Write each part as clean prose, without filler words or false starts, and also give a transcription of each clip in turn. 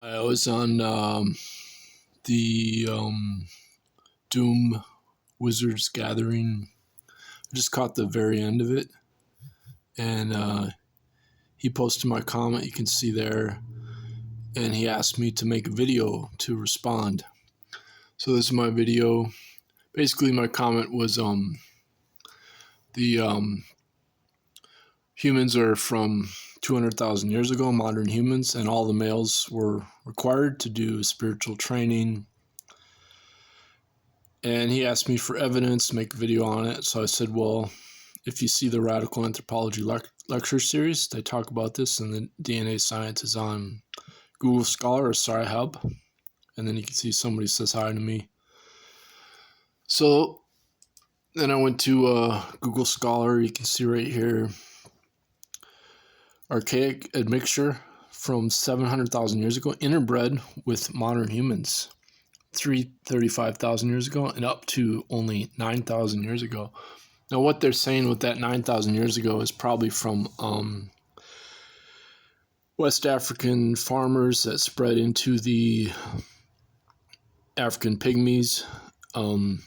I was on the Doom Wizards Gathering. I just caught the very end of it, and he posted my comment. You can see there, and he asked me to make a video to respond. So this is my video. Basically, my comment was the humans are from 200,000 years ago, modern humans, and all the males were required to do spiritual training. And he asked me for evidence to make a video on it. So I said, well, if you see the Radical Anthropology lecture series, they talk about this, and the DNA science is on Google Scholar or Sci-Hub. And then you can see somebody says hi to me. So then I went to Google Scholar. You can see right here, archaic admixture from 700,000 years ago, interbred with modern humans. 35,000 years ago and up to only 9,000 years ago. Now, what they're saying with that 9,000 years ago is probably from West African farmers that spread into the African pygmies. And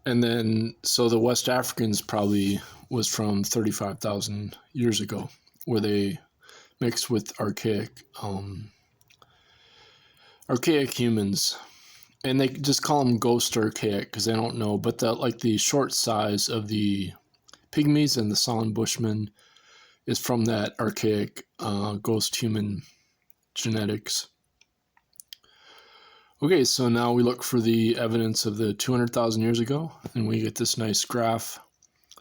then, so the West Africans probably was from 35,000 years ago, where they mixed with archaic humans. And they just call them ghost archaic because they don't know. But the short size of the pygmies and the San Bushmen is from that archaic ghost human genetics. Okay, so now we look for the evidence of the 200,000 years ago, and we get this nice graph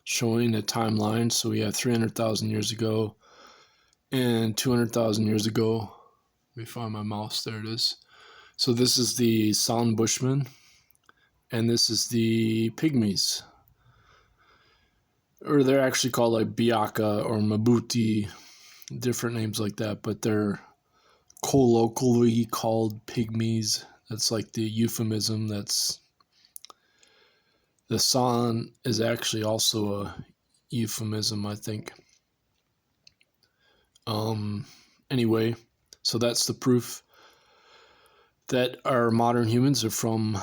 showing a timeline. So we have 300,000 years ago and 200,000 years ago. Let me find my mouse. There it is. So this is the San Bushmen, and this is the pygmies. Or they're actually called like Biaka or Mabuti, different names like that, but they're colloquially called pygmies. That's like the euphemism. That's the San is actually also a euphemism, I think. Anyway, so that's the proof that our modern humans are from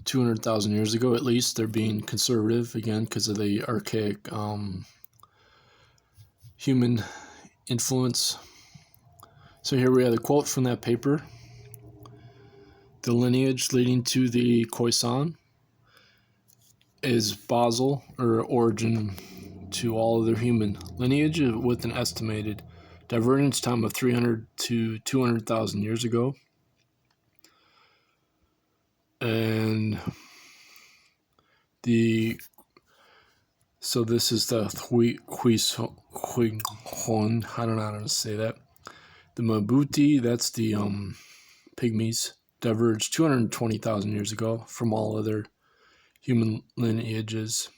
200,000 years ago. At least they're being conservative again because of the archaic human influence. So here we have a quote from that paper. The lineage leading to the Khoisan is basal or origin to all other human lineage with an estimated divergence time of 300 to 200,000 years ago. And so this is the Huishon, I don't know how to say that. The Mabuti, that's the pygmies, diverged 220,000 years ago from all other human lineages.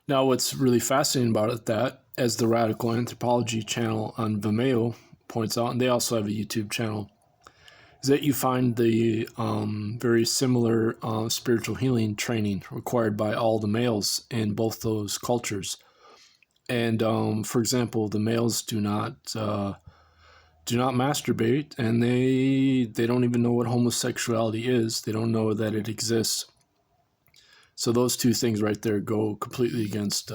Now, what's really fascinating about it, that, as the Radical Anthropology channel on Vimeo points out, and they also have a YouTube channel, is that you find the very similar spiritual healing training required by all the males in both those cultures. And for example, the males do not masturbate, and they don't even know what homosexuality is. They don't know that it exists. So those two things right there go completely against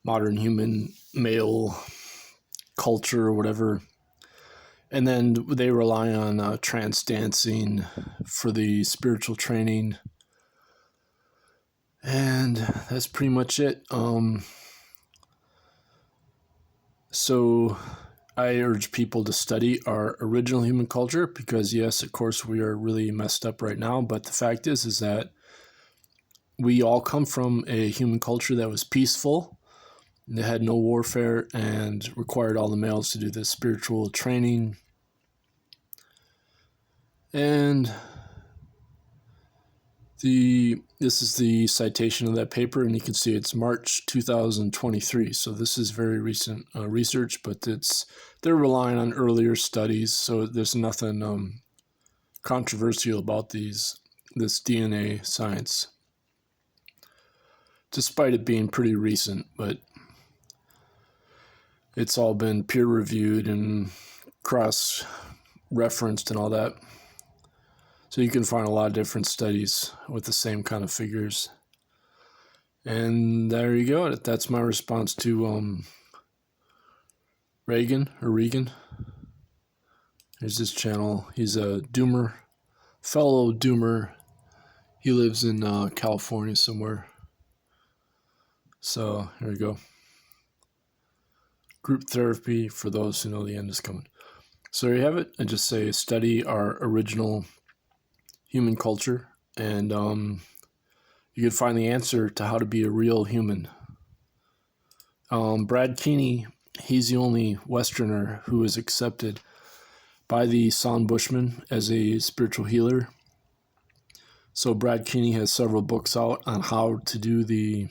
modern human male culture or whatever. And then they rely on trance dancing for the spiritual training. And that's pretty much it. So I urge people to study our original human culture because, yes, of course, we are really messed up right now. But the fact is that we all come from a human culture that was peaceful. They had no warfare and required all the males to do this spiritual training. And this is the citation of that paper, and you can see it's March 2023. So this is very recent research, but they're relying on earlier studies, so there's nothing controversial about this DNA science, despite it being pretty recent. But it's all been peer-reviewed and cross-referenced and all that. So you can find a lot of different studies with the same kind of figures. And there you go. That's my response to Reagan. Here's this channel. He's a doomer, fellow doomer. He lives in California somewhere. So here we go. Group therapy for those who know the end is coming. So there you have it. I just say study our original human culture, and you can find the answer to how to be a real human. Brad Keeney, he's the only Westerner who is accepted by the San Bushmen as a spiritual healer. So Brad Keeney has several books out on how to do the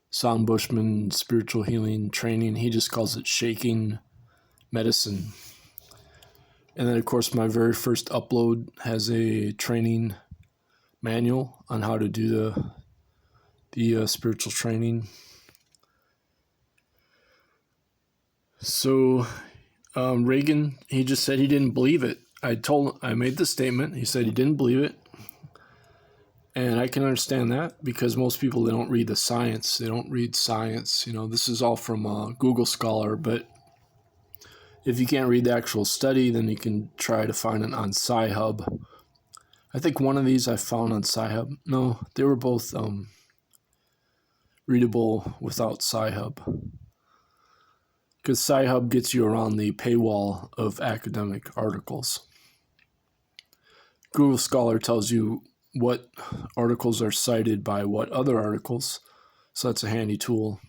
San Bushman spiritual healing training. He just calls it shaking medicine. And then, of course, my very first upload has a training manual on how to do the spiritual training. So Reagan, he just said he didn't believe it. I made the statement. He said he didn't believe it. And I can understand that because most people, they don't read the science. They don't read science. You know, this is all from Google Scholar, but if you can't read the actual study, then you can try to find it on Sci-Hub. I think one of these I found on Sci-Hub. No, they were both readable without Sci-Hub. Because Sci-Hub gets you around the paywall of academic articles. Google Scholar tells you what articles are cited by what other articles, so that's a handy tool.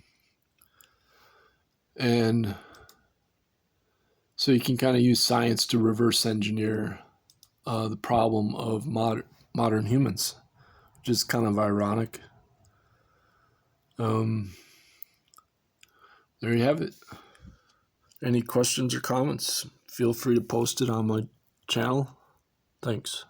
And so you can kind of use science to reverse engineer the problem of modern humans, which is kind of ironic. There you have it. Any questions or comments, feel free to post it on my channel. Thanks.